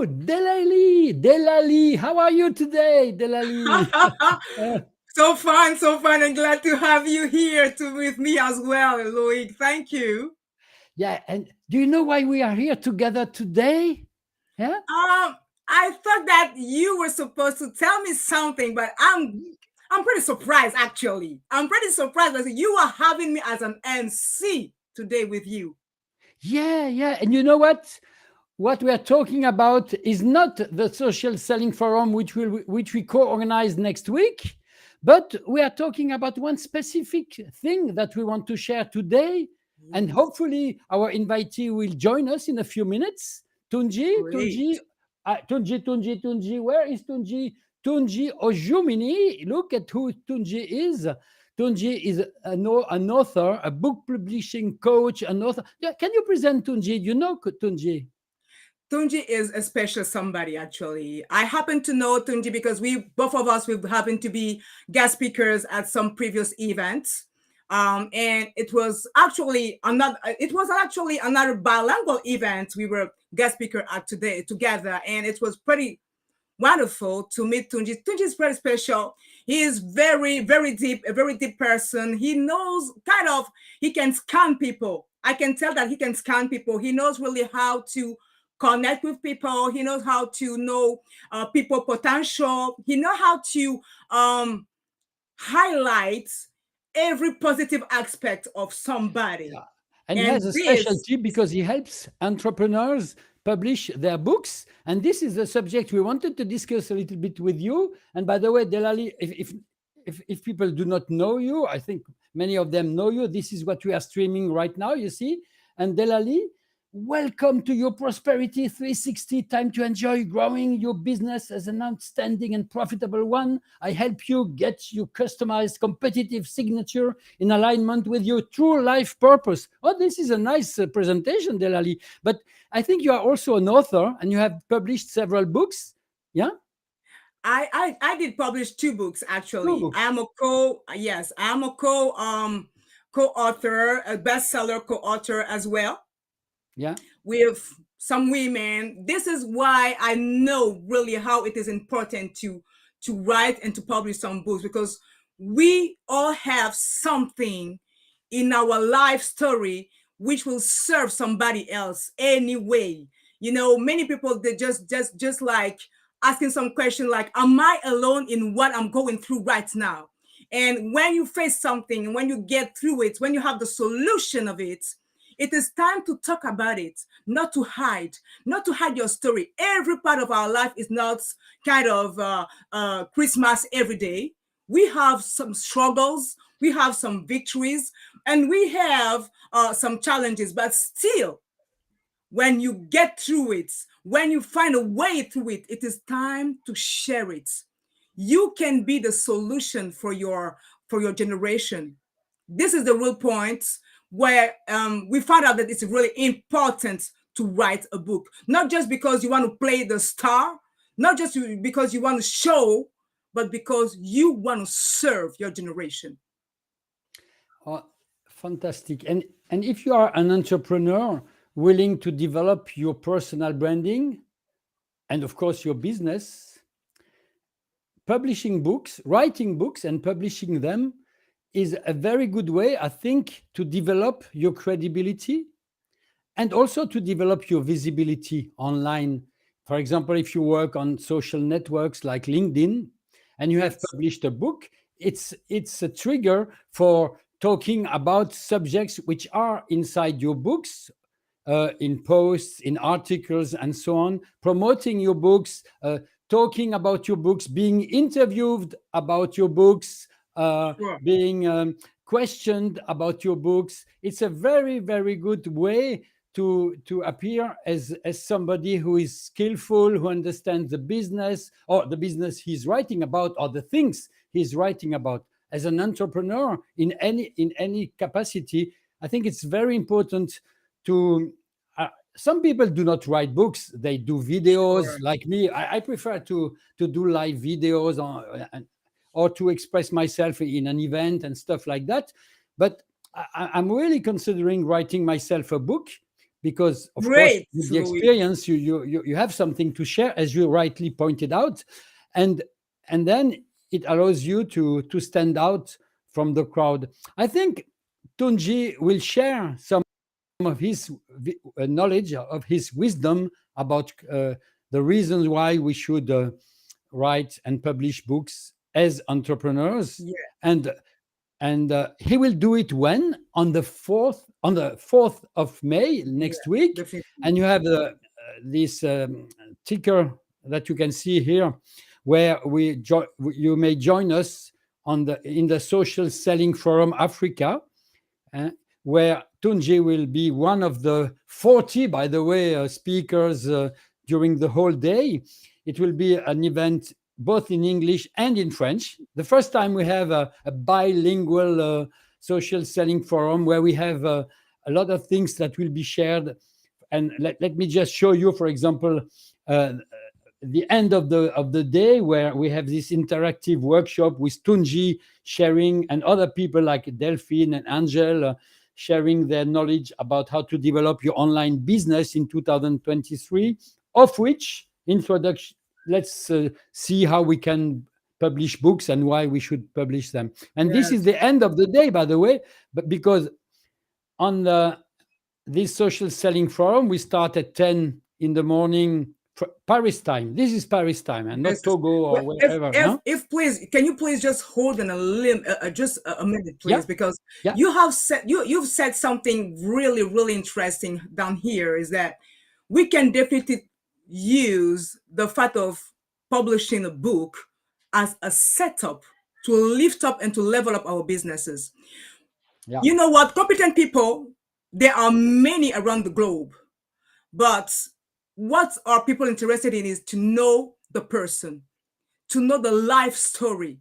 Delali, how are you today, Delali? So fun, and glad to have you here with me as well, Loic. Thank you. Yeah, and do you know why we are here together today? Yeah? Um, I thought that you were supposed to tell me something, but I'm pretty surprised actually. I'm pretty surprised that you are having me as an MC today with you. Yeah. And you know what? What we are talking about is not the social selling forum which we co-organize next week, but we are talking about one specific thing that we want to share today, and Yes, hopefully our invitee will join us in a few minutes. great. Tunji, where is Tunji? Tunji Olujimi. Look at who Tunji is. Tunji is an author, a book publishing coach, an author. Yeah, can you present Tunji? You know Tunji? Tunji is a special somebody, actually. I happen to know Tunji because we both of us we happen to be guest speakers at some previous events. And it was actually another bilingual event we were guest speaker at today together, and it was pretty wonderful to meet Tunji. Tunji is very special. He is very deep, a very deep person. He knows he can scan people. I can tell that he can scan people. He knows really how to connect with people. He knows how to know people potential. He knows how to highlight every positive aspect of somebody. Yeah. And he has And a this specialty because he helps entrepreneurs publish their books. And this is the subject we wanted to discuss a little bit with you. And by the way, Delali, if people do not know you, I think many of them know you. This is what we are streaming right now, you see. And Delali, welcome to your Prosperity 360. Time to enjoy growing your business as an outstanding and profitable one. I help you get your customized competitive signature in alignment with your true life purpose. Oh, this is a nice presentation, Delali. But I think you are also an author and you have published several books. Yeah? I did publish two books Two actually. I books. am a co yes, I am a co-author, a bestseller co-author as well Yeah. with some women. This is why I know really how it is important to write and to publish some books, because we all have something in our life story which will serve somebody else anyway. Many people they just like asking some question like, am I alone in what I'm going through right now? And when you face something, when you get through it, when you have the solution of it, it is time to talk about it, not to hide your story. Every part of our life is not kind of Christmas every day. We have some struggles, we have some victories, and we have some challenges, but still, when you get through it, when you find a way through it, it is time to share it. You can be the solution for your generation. This is the real point where we found out that it's really important to write a book, not just because you want to play the star, not just because you want to show, but because you want to serve your generation. Oh, fantastic. And if you are an entrepreneur willing to develop your personal branding and of course your business, publishing books, writing books and publishing them is a very good way, I think, to develop your credibility and also to develop your visibility online. For example, if you work on social networks like LinkedIn and you have Yes. published a book, it's a trigger for talking about subjects which are inside your books, in posts, in articles, and so on, promoting your books, talking about your books, being interviewed about your books, Sure. being questioned about your books. It's a very good way to appear as somebody who is skillful, who understands the business or the business he's writing about or the things he's writing about. As an entrepreneur in any capacity, I think it's very important to some people do not write books, they do videos Sure. like me. I prefer to do live videos or to express myself in an event and stuff like that. But I'm really considering writing myself a book because of course Great, with the Louis. experience you have something to share, as you rightly pointed out, and then it allows you to stand out from the crowd. I think Tunji will share some of his knowledge, of his wisdom about the reasons why we should write and publish books as entrepreneurs. Yeah, And he will do it when, on the 4th of May yeah, next week. definitely. And you have this ticker that you can see here, where you may join us in the Social Selling Forum Africa, uh, where Tunji will be one of the 40, by the way, speakers during the whole day. It will be an event both in English and in French. The first time we have a bilingual social selling forum, where we have a lot of things that will be shared. And let me just show you, for example, uh, the end of the day, where we have this interactive workshop with Tunji sharing, and other people like Delphine and Angel sharing their knowledge about how to develop your online business in 2023, of which introduction, let's see how we can publish books and why we should publish them. And this is Yes, the end of the day, by the way, but because on this social selling forum, we start at 10 in the morning, Paris time. This is Paris time, and not this is. Togo Well, or wherever. Huh? if please, can you please just hold on just a minute, Yeah, please, because yeah, you've said something really really interesting down here. Is that we can definitely use the fact of publishing a book as a setup to lift up and to level up our businesses. yeah, You know what? Competent people, there are many around the globe, but what are people interested in is to know the person, to know the life story.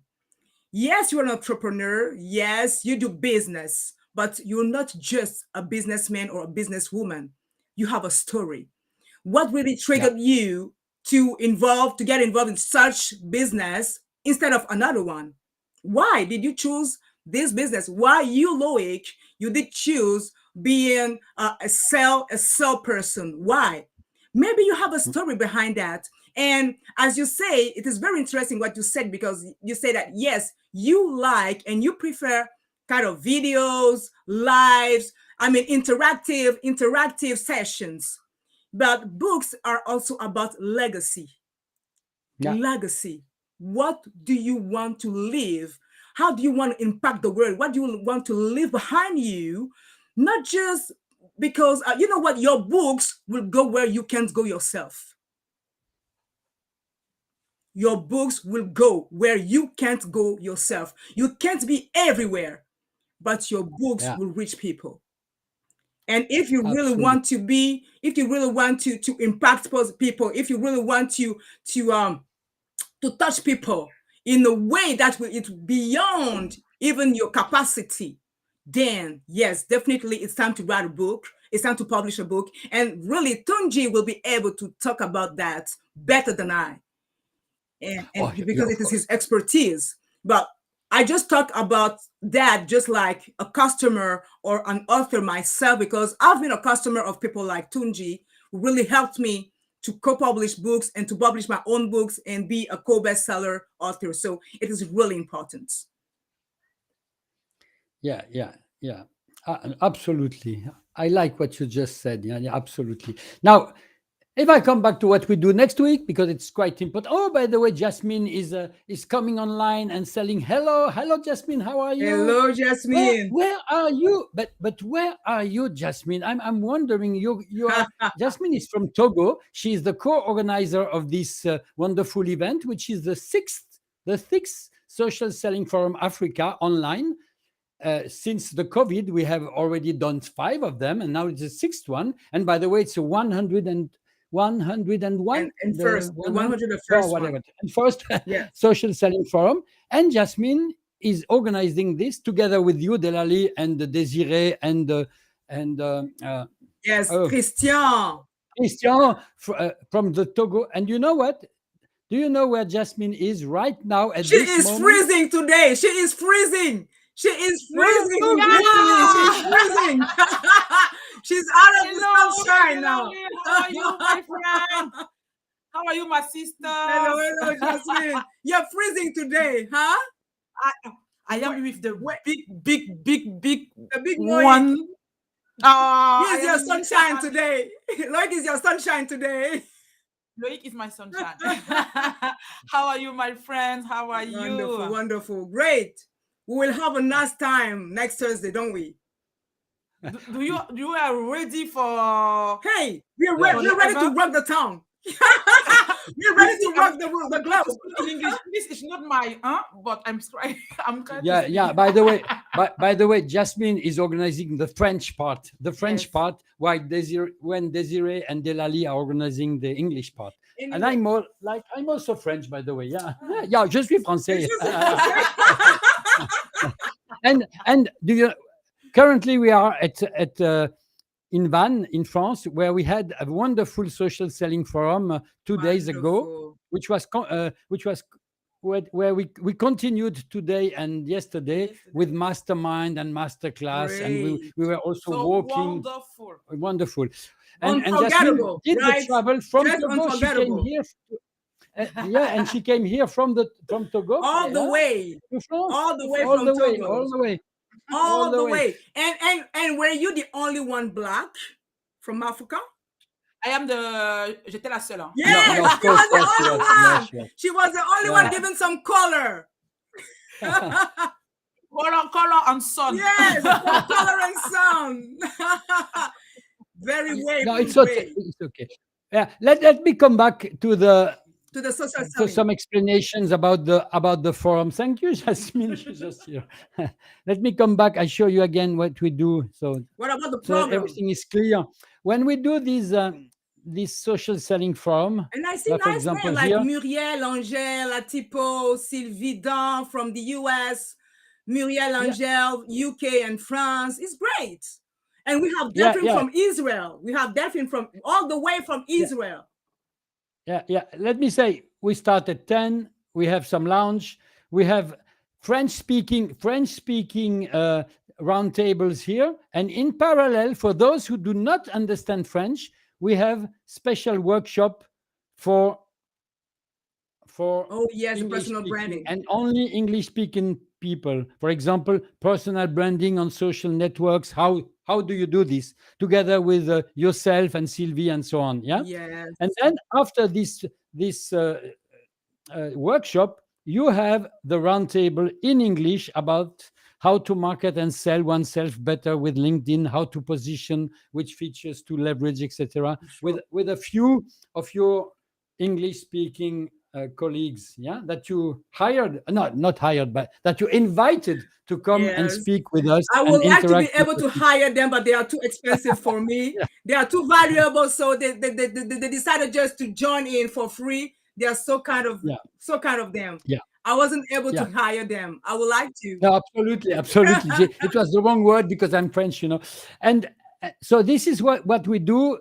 Yes, you're an entrepreneur. Yes, you do business, but you're not just a businessman or a businesswoman. You have a story. What really yeah. triggered you to get involved in such business instead of another one? Why did you choose this business? Why you, Loic, you did choose being a sell person? Why? Maybe you have a story behind that. And as you say, it is very interesting what you said, because you say that yes, you like and you prefer kind of videos, lives, I mean interactive sessions. But books are also about legacy. Yeah. Legacy. What do you want to leave? How do you want to impact the world? What do you want to leave behind you? Not just because, you know what, your books will go where you can't go yourself. Your books will go where you can't go yourself. You can't be everywhere, but your books Yeah. will reach people. And if you really Absolutely. want to be, if you really want to impact people, if you really want to touch people in a way that will it's beyond even your capacity, then yes, definitely it's time to write a book. It's time to publish a book. And really, Tunji will be able to talk about that better than I, and Oh, yeah, because of it is his course. expertise. But I just talk about that just like a customer or an author myself, because I've been a customer of people like Tunji, who really helped me to co-publish books and to publish my own books and be a co-bestseller author. So it is really important. Yeah, yeah, yeah. Absolutely. I like what you just said. Yeah, yeah, absolutely. Now, if I come back to what we do next week, because it's quite important. Oh, by the way, Jasmine is coming online and selling. Hello, hello, Jasmine. How are you? Hello, Where Jasmine. where are you? But where are you, Jasmine? I'm wondering. You are Jasmine is from Togo. She is the co-organizer of this wonderful event, which is the sixth Social Selling Forum Africa online. Since the COVID, we have already done five of them, and now it's the sixth one. And by the way, it's a 101, And the first, the 100, 101st or one. whatever, and first Yes. social selling forum. And Jasmine is organizing this together with you, Delali, and Desiree, and Yes, oh, Christian. Christian from the Togo. And you know what? Do you know where Jasmine is right now at She this is moment? freezing today. She is freezing. She is Oh, freezing. oh, Literally, she's yeah! freezing. She's out of the Hello, sunshine now. Delali. How are you, my friend? How are you, my sisters? Hello, hello, Jasmine. You're freezing today, huh? I am with the Wait. big The big one. Loic. I Here's your am with- sunshine today. Loic is your sunshine today. Loic is my sunshine. How are you, my friends? How are Wonderful, you? wonderful. Great. We will have a nice time next Thursday, don't we? Do you are ready for? Hey, we're Yeah. ready to rock the town. We're ready to rock the globe. In English, this is not my but I'm trying. I'm trying to Yeah, speak. yeah. By the way, Jasmine is organizing the French part. The French Yes. part, while Desiree and Delali are organizing the English part. And Anyway. I'm also French, by the way. Yeah, yeah. Je suis français. And do you? Currently, we are at in Vannes, in France, where we had a wonderful social selling forum 2 days ago, Wonderful. which was where we continued today and yesterday with mastermind and masterclass, and Great. we were also So walking. wonderful. Wonderful. And Jasmine Unforgettable, did right? the travel from Just Togo. She came unforgettable. here. Yeah, and she came here from Togo. All the yeah, way. to France. All the way all from the way, Togo. all the way. All the way. And were you the only one black from Africa? I am j'étais la seule. Yes, No, of she was course, the yes, only yes, one. yes. She was the only Yeah. one giving some color. Color and sun. Yes, color and sound. Very No, way. it's okay. It's okay. Yeah, let me come back to the To the social to selling. some explanations about the forum. Thank you, Jasmine. She's just here. Let me come back. I show you again what we do. So What about the so program? everything is clear. When we do this social selling forum, And I see for nice example, names like here, Muriel, Angèle, Atipo, Sylvie Dan from the US, Muriel, Angèle, UK and France. It's great. And we have Yeah, Delphine yeah. from Israel. We have Delphine from all the way from Israel. Yeah. Let me say, we start at 10. We have some lounge. We have French speaking roundtables here, and in parallel, for those who do not understand French, we have special workshop for Oh yes, the English personal speaking branding. and only English speaking people. For example, personal branding on social networks. How do you do this together with yourself and Sylvie and so on? Yeah. Yes. And then after this workshop, you have the roundtable in English about how to market and sell oneself better with LinkedIn, how to position, which features to leverage, etc. With a few of your English speaking colleagues, yeah, that you hired, not hired, but that you invited to come and Yes. speak with us. I and would like to be interact able with to us. hire them, but they are too expensive for me. Yeah. They are too valuable, so they decided just to join in for free. They are so kind of them. Yeah. I wasn't able Yeah. to hire them. I would like to. No, absolutely. It was the wrong word because I'm French, And so this is what we do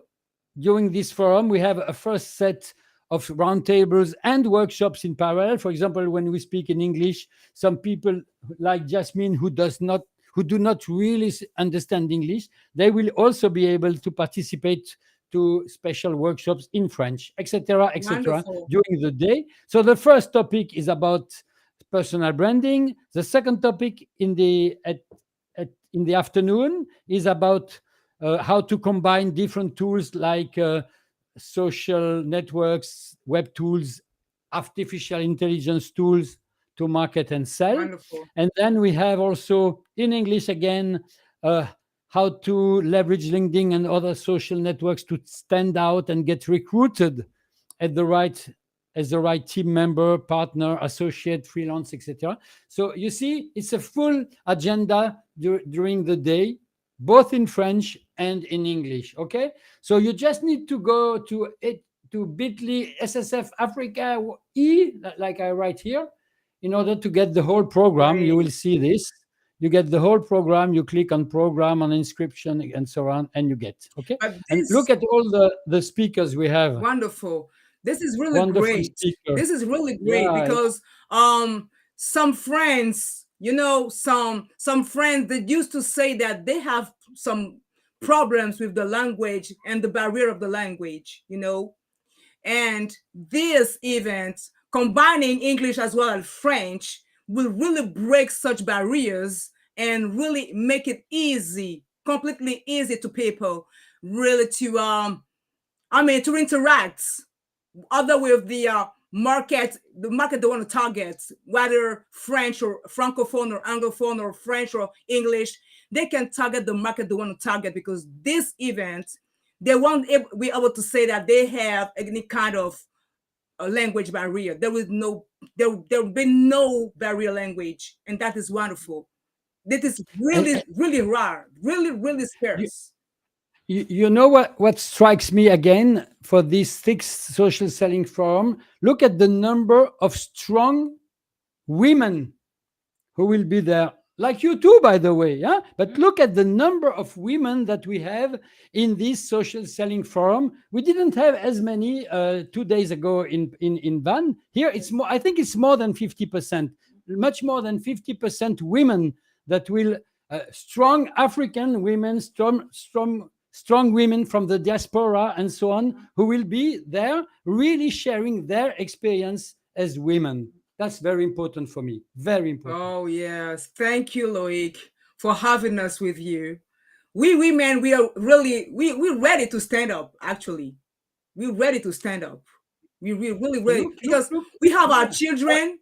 during this forum. We have a first set of roundtables and workshops in parallel. For example, when we speak in English, some people like Jasmine who do not really understand English, they will also be able to participate to special workshops in French, etc., Wonderful. during the day. So the first topic is about personal branding. The second topic in the afternoon is about how to combine different tools like social networks, web tools, artificial intelligence tools to market and sell. Wonderful. And then we have also in English again how to leverage LinkedIn and other social networks to stand out and get recruited as the right team member, partner, associate, freelance, etc. So you see, it's a full agenda during the day, both in French and in English. Okay, so you just need to go to bit.ly SSF Africa E, like I write here, in order to get the whole program. You will see this. You get the whole program. You click on program, on inscription, and so on, and you get. Okay. And look at all the speakers we have. Wonderful. This is really Wonderful great. speaker. This is really great because some friends, some friends that used to say that they have some problems with the language and the barrier of the language, you know. And this event, combining English as well as French, will really break such barriers and really make it easy, completely easy to people, really to to interact other with the market they want to target, whether French or Francophone or Anglophone or French or English. They can target the market they want to target, because this event, they won't be able to say that they have any kind of a language barrier. There will be no barrier language, and that is wonderful. This is really, really rare, really, really scarce. You know what strikes me again for this sixth social selling forum? Look at the number of strong women who will be there, like you too, by the way. Yeah, but look at the number of women that we have in this social selling forum. We didn't have as many 2 days ago in Van. Here it's more. I think it's more than 50%, much more than 50% women that will strong African women, strong women from the diaspora and so on, who will be there really sharing their experience as women. That's very important for me. Very important. Oh, yes. Thank you, Loic, for having us with you. We women, we are really, we're ready to stand up, actually. We're ready to stand up. We're really ready, because we have our children.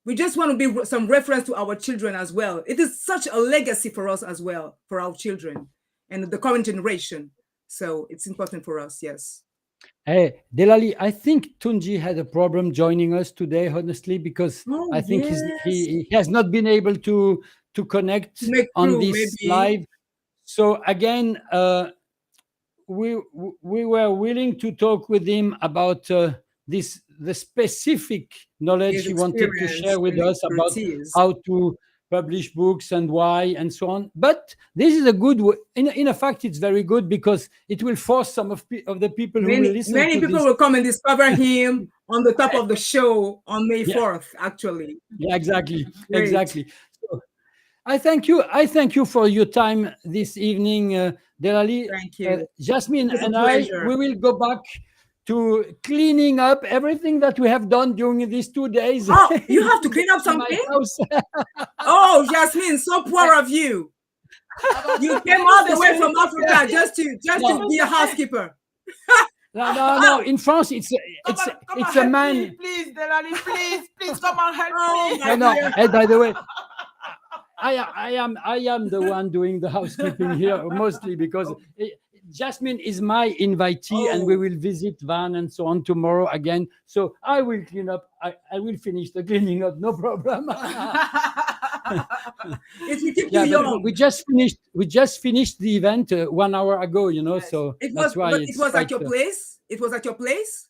We just want to be some reference to our children as well. It is such a legacy for us as well, for our children and the current generation. So it's important for us, yes. Hey, Delali, I think Tunji had a problem joining us today, honestly, because I think he has not been able to connect on this live. So again, we were willing to talk with him about the specific knowledge he wanted to share with us about how to publish books and why and so on. But this is a good way. In a fact, it's very good, because it will force some of the people who will listen. Many people will come and discover him on the top of the show on May 4th, actually. Yeah, exactly. Great. Exactly. So I thank you for your time this evening, Delali. Thank you. Jasmine and I, we will go back to cleaning up everything that we have done during these 2 days. Oh, you have to clean up something? Oh, Jasmine, so proud of you. You came all the way from Africa just to be a housekeeper. No. In France, it's a man. Me, please, Delali, please come and help me. No. And by the way, I am the one doing the housekeeping here mostly, because Jasmine is my invitee, and we will visit Van and so on tomorrow again. So I will clean up. I will finish the cleaning up, no problem. We just finished the event 1 hour ago, you know. Yes. So that's why it was at your place. It was at your place.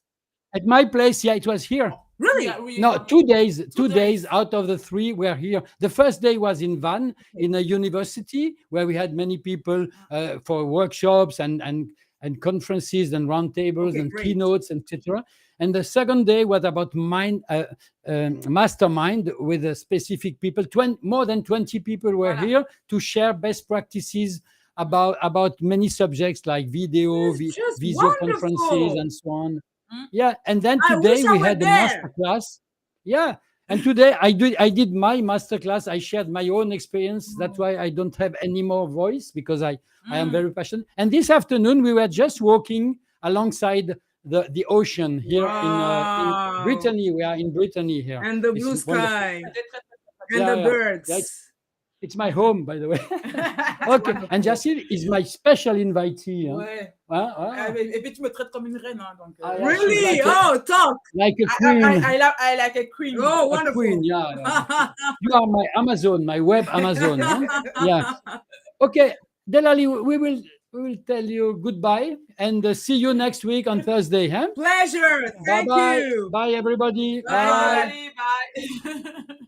At my place, yeah, it was here. Really? Yeah, no, 2 days. 2 days out of the 3 were here. The first day was in Van, in a university, where we had many people for workshops and conferences and roundtables and keynotes, etc. And the second day was about mastermind with specific people. More than 20 people were here to share best practices about many subjects like video, video conferences, and so on. Yeah, and then today we had a master class. Yeah, and today I did my master class. I shared my own experience. That's why I don't have any more voice, because I am very passionate. And this afternoon we were just walking alongside the ocean here in Brittany. We are in Brittany here, and the blue sky and the birds. Yeah, it's my home, by the way. Okay, and Jasmine is my special invitee. Ouais. Et puis tu me traites comme une reine, hein, donc. Really? Talk. Like a queen. I like a queen. Oh, wonderful. A queen, yeah. You are my Amazon, my web Amazon. Huh? Yeah. Okay, Delali, we will tell you goodbye and see you next week on Thursday. Huh? Pleasure. Thank you. Bye, everybody. Bye. Bye.